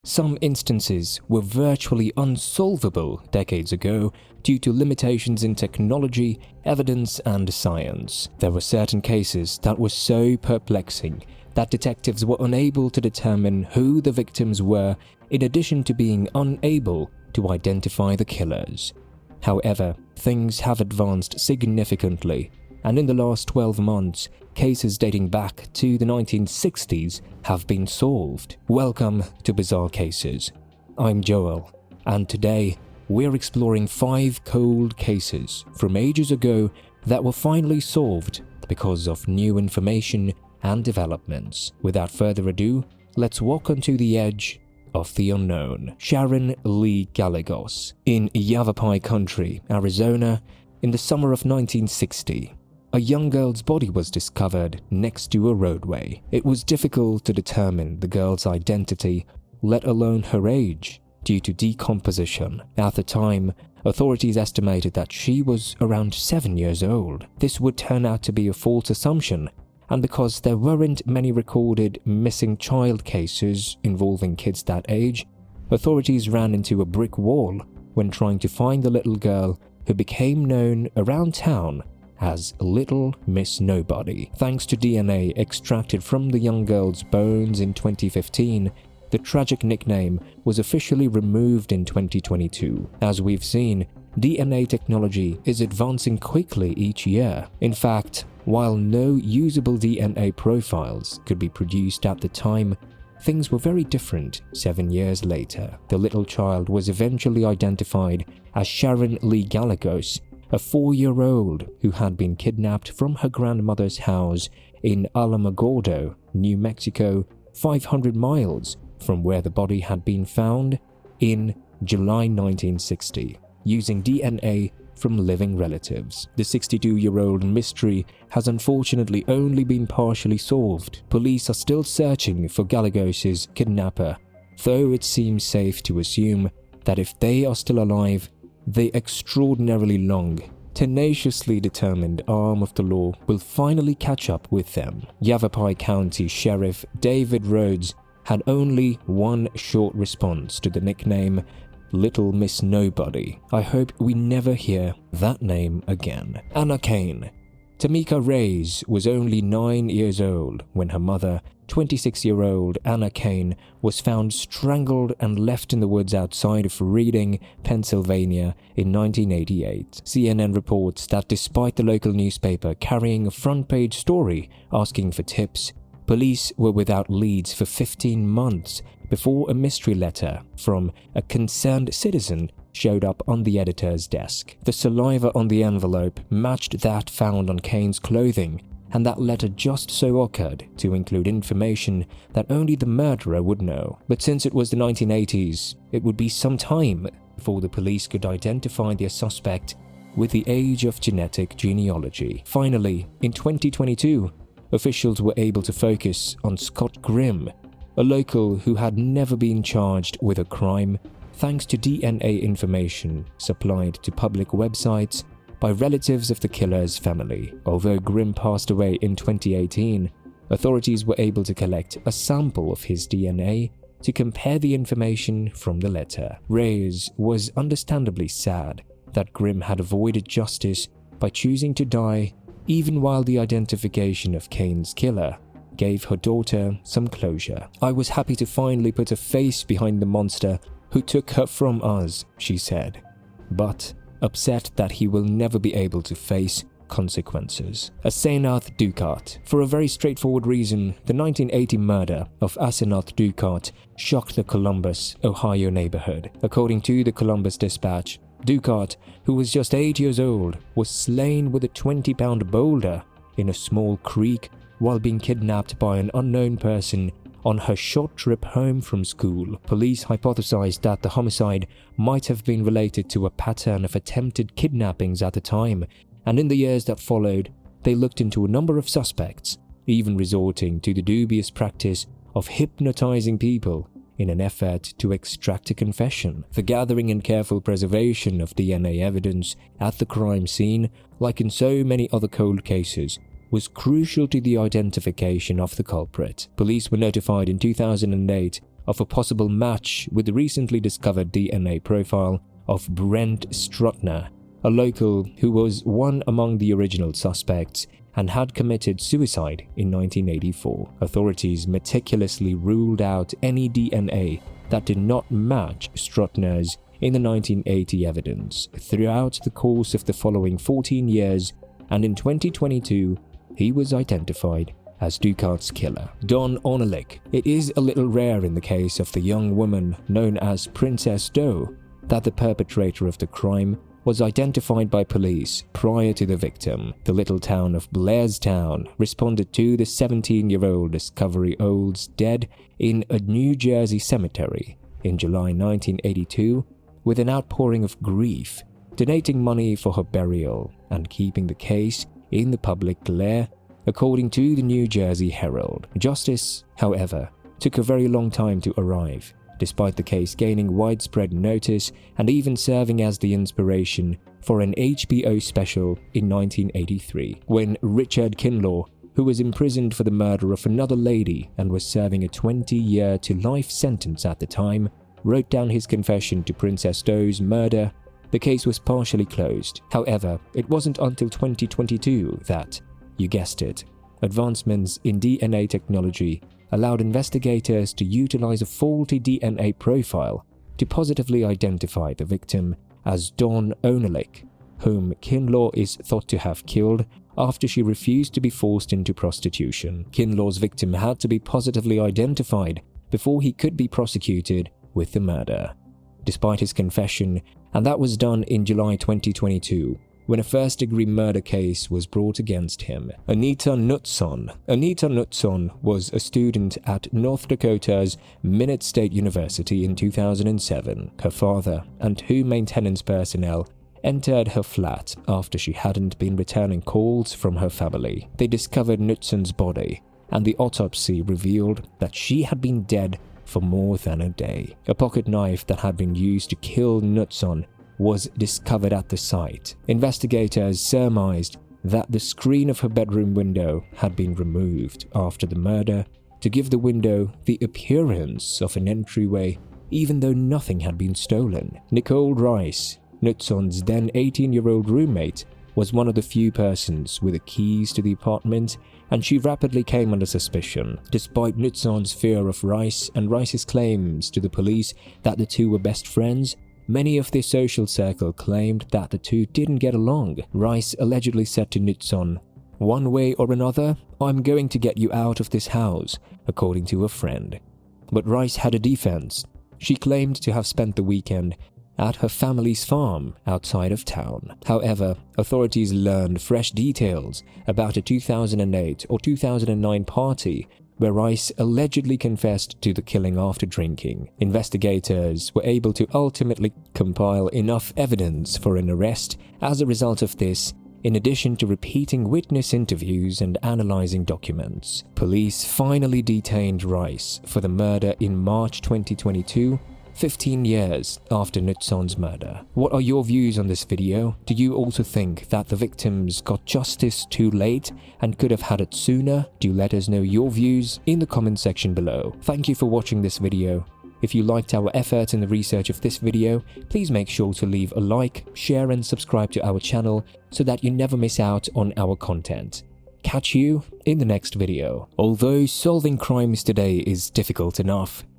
Some instances were virtually unsolvable decades ago due to limitations in technology, evidence, and science. There were certain cases that were so perplexing that detectives were unable to determine who the victims were, in addition to being unable to identify the killers. However, things have advanced significantly, and in the last 12 months, cases dating back to the 1960s have been solved. Welcome to Bizarre Cases. I'm Joel, and today we're exploring 5 cold cases from ages ago that were finally solved because of new information and developments. Without further ado, let's walk onto the edge of the unknown. Sharon Lee Gallegos in Yavapai Country, Arizona, in the summer of 1960. A young girl's body was discovered next to a roadway. It was difficult to determine the girl's identity, let alone her age, due to decomposition. At the time, authorities estimated that she was around 7 years old. This would turn out to be a false assumption, and because there weren't many recorded missing child cases involving kids that age, authorities ran into a brick wall when trying to find the little girl who became known around town as Little Miss Nobody. Thanks to DNA extracted from the young girl's bones in 2015, the tragic nickname was officially removed in 2022. As we've seen, DNA technology is advancing quickly each year. In fact, while no usable DNA profiles could be produced at the time, things were very different 7 years later. The little child was eventually identified as Sharon Lee Gallegos, a 4-year-old who had been kidnapped from her grandmother's house in Alamogordo, New Mexico, 500 miles from where the body had been found in July 1960, using DNA from living relatives. The 62-year-old mystery has unfortunately only been partially solved. Police are still searching for Gallegos' kidnapper, though it seems safe to assume that if they are still alive, the extraordinarily long, tenaciously determined arm of the law will finally catch up with them. Yavapai County Sheriff David Rhodes had only one short response to the nickname Little Miss Nobody. I hope we never hear that name again. Anna Kane. Tamika Reyes was only 9 years old when her mother, 26-year-old Anna Kane, was found strangled and left in the woods outside of Reading, Pennsylvania in 1988. CNN reports that despite the local newspaper carrying a front-page story asking for tips, police were without leads for 15 months before a mystery letter from a concerned citizen showed up on the editor's desk. The saliva on the envelope matched that found on Kane's clothing, and that letter just so occurred to include information that only the murderer would know. But since it was the 1980s, it would be some time before the police could identify their suspect with the age of genetic genealogy. Finally, in 2022, officials were able to focus on Scott Grimm, a local who had never been charged with a crime, thanks to DNA information supplied to public websites by relatives of the killer's family. Although Grimm passed away in 2018, authorities were able to collect a sample of his DNA to compare the information from the letter. Reyes was understandably sad that Grimm had avoided justice by choosing to die, even while the identification of Kane's killer gave her daughter some closure. "I was happy to finally put a face behind the monster who took her from us," she said, but upset that he will never be able to face consequences. Astrid Dukart. For a very straightforward reason, the 1980 murder of Astrid Dukart shocked the Columbus, Ohio neighborhood. According to the Columbus Dispatch, Dukart, who was just 8 years old, was slain with a 20-pound boulder in a small creek while being kidnapped by an unknown person on her short trip home from school. Police hypothesized that the homicide might have been related to a pattern of attempted kidnappings at the time, and in the years that followed, they looked into a number of suspects, even resorting to the dubious practice of hypnotizing people in an effort to extract a confession. The gathering and careful preservation of DNA evidence at the crime scene, like in so many other cold cases, was crucial to the identification of the culprit. Police were notified in 2008 of a possible match with the recently discovered DNA profile of Brent Strutner, a local who was one among the original suspects and had committed suicide in 1984. Authorities meticulously ruled out any DNA that did not match Strutner's in the 1980 evidence throughout the course of the following 14 years, and in 2022, he was identified as Dukart's killer. Don Onalik. It is a little rare in the case of the young woman known as Princess Doe that the perpetrator of the crime was identified by police prior to the victim. The little town of Blairstown responded to the 17-year-old Discovery Olds dead in a New Jersey cemetery in July 1982 with an outpouring of grief, donating money for her burial and keeping the case in the public glare, according to the New Jersey Herald. Justice, however, took a very long time to arrive, despite the case gaining widespread notice and even serving as the inspiration for an HBO special in 1983, when Richard Kinlaw, who was imprisoned for the murder of another lady and was serving a 20-year to life sentence at the time, wrote down his confession to Princess Doe's murder. The case was partially closed. However, it wasn't until 2022 that, you guessed it, advancements in DNA technology allowed investigators to utilize a faulty DNA profile to positively identify the victim as Dawn Onalik, whom Kinlaw is thought to have killed after she refused to be forced into prostitution. Kinlaw's victim had to be positively identified before he could be prosecuted with the murder, despite his confession, and that was done in July 2022, when a first-degree murder case was brought against him. Anita Nutson. Anita Nutson was a student at North Dakota's Minot State University in 2007. Her father and two maintenance personnel entered her flat after she hadn't been returning calls from her family. They discovered Nutson's body, and the autopsy revealed that she had been dead for more than a day. A pocket knife that had been used to kill Nutson was discovered at the site. Investigators surmised that the screen of her bedroom window had been removed after the murder to give the window the appearance of an entryway, even though nothing had been stolen. Nicole Rice, Nutson's then 18-year-old roommate, was one of the few persons with the keys to the apartment, and she rapidly came under suspicion. Despite Nutson's fear of Rice and Rice's claims to the police that the two were best friends, many of their social circle claimed that the two didn't get along. Rice allegedly said to Nutson, "One way or another, I'm going to get you out of this house," according to a friend. But Rice had a defense. She claimed to have spent the weekend at her family's farm outside of town. However, authorities learned fresh details about a 2008 or 2009 party where Rice allegedly confessed to the killing after drinking. Investigators were able to ultimately compile enough evidence for an arrest as a result of this, in addition to repeating witness interviews and analyzing documents. Police finally detained Rice for the murder in March 2022, 15 years after Nutson's murder. What are your views on this video? Do you also think that the victims got justice too late and could have had it sooner? Do let us know your views in the comment section below. Thank you for watching this video. If you liked our effort in the research of this video, please make sure to leave a like, share and subscribe to our channel so that you never miss out on our content. Catch you in the next video. Although solving crimes today is difficult enough,